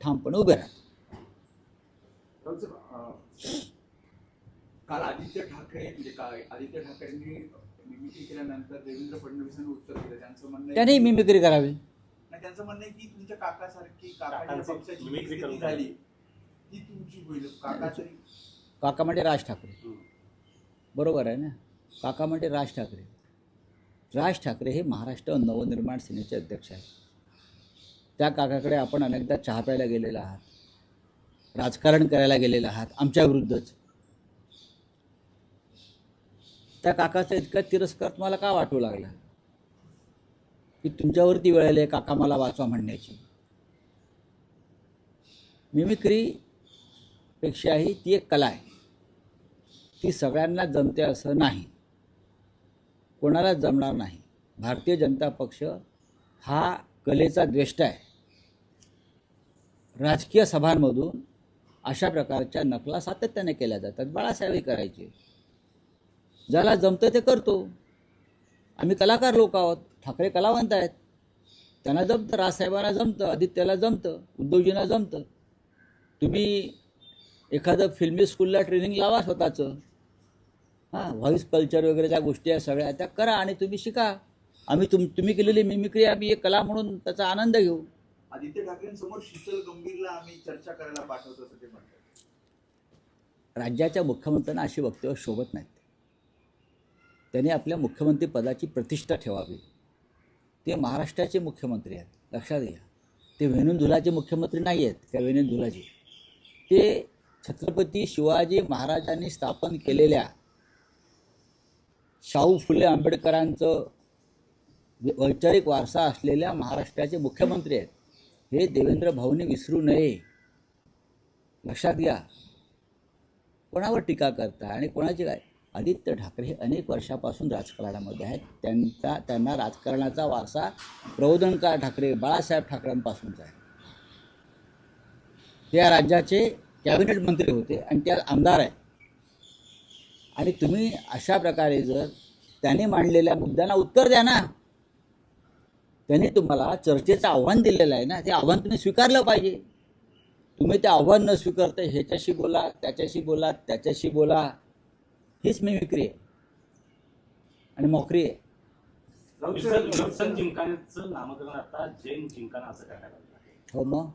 ठामपणे उभे राहतो. काल आदित्य ठाकरे म्हणजे आदित्य ठाकरेंनी मिमिक्री केल्यानंतर देवेंद्र फडणवीसांनी उत्तर दिलं. त्यांचं म्हणणं त्याने मिमिक्री करावी. त्यांचं म्हणणं आहे की तुमच्या काकासारखी काकांच्या पक्षाची मिमिक्री झाली ती तुमची होईल. काका म्हणजे राज ठाकरे, बरोबर आहे ना. काका म्हणजे राज ठाकरे. राज ठाकरे हे महाराष्ट्र नवनिर्माण सेनेचे अध्यक्ष आहेत. त्या काकाकडे आपण अनेकदा चहा प्यायला गेलेला आहात, राजकारण करायला गेलेला आहात आमच्या विरुद्धच. त्या काकाचा इतका तिरस्कार तुम्हाला का वाटू लागला की तुमच्यावरती वेळ आली काका मला वाचवा म्हणण्याची? मिमिक्री पेक्षाही ती एक कला आहे. ती सगळ्यांना जमते असं नाही, कोणाला जमणार नाही. भारतीय जनता पक्ष हा कलेचा द्वेष्टा आहे. राजकीय सभांमधून अशा प्रकारच्या नकला सातत्याने केल्या जातात. बाळासाहेबही करायचे. ज्याला जमतं ते करतो. आम्ही कलाकार लोक आहोत. ठाकरे कलावंत आहेत, त्यांना जमतं. राजसाहेबांना जमतं, आदित्यला जमतं, उद्धवजींना जमतं. तुम्ही एखादं फिल्मी स्कूलला ट्रेनिंग लावा स्वतःचं. व्हॉइस कल्चर वगैरे ज्या गोष्टी आहेत सगळ्या त्या करा आणि तुम्ही शिका. आम्ही तुम्ही केलेली मिमिक्री आम्ही एक कला म्हणून त्याचा आनंद घेऊ. आदित्य ठाकरेंसमोर शीतल गंभीरला आम्ही चर्चा करायला पाठवतो असं ते म्हणतात. राज्याच्या मुख्यमंत्र्यांना अशी वक्तव्य शोभत नाहीत. त्यांनी आपल्या मुख्यमंत्री पदाची प्रतिष्ठा ठेवावी. ते महाराष्ट्राचे मुख्यमंत्री आहेत, लक्षात घ्या. ते वेणुधुलाचे मुख्यमंत्री नाही आहेत त्या वेणुधुलाजी. ते छत्रपती शिवाजी महाराजांनी स्थापन केलेल्या शाहू फुले आंबेडकरांचं वैचारिक वारसा असलेल्या महाराष्ट्राचे मुख्यमंत्री आहेत. हे देवेंद्र भाऊंनी विसरू नये, लक्षात घ्या. कोणावर टीका करता आणि कोणाची काय? आदित्य ठाकरे हे अनेक वर्षापासून राजकारणामध्ये आहेत. त्यांना राजकारणाचा वारसा प्रबोधनकार ठाकरे, बाळासाहेब ठाकरेंपासूनचा आहे. ते या राज्याचे कॅबिनेट मंत्री होते आणि ते आमदार आहेत. आणि तुम्ही अशा प्रकारे जर त्यांनी मांडलेल्या मुद्द्यांना उत्तर द्या ना. त्यांनी तुम्हाला चर्चेचं आव्हान दिलेलं आहे ना, ते आव्हान तुम्ही स्वीकारलं पाहिजे. तुम्ही ते आव्हान न स्वीकारता ह्याच्याशी बोला, त्याच्याशी बोला, त्याच्याशी बोला, हीच मिमिक्री आहे आणि मॉकरी आहे. विल्सन जिमखानाचं नामकरण आता जैन जिमखाना असं करण्यात आलं आहे. हो मग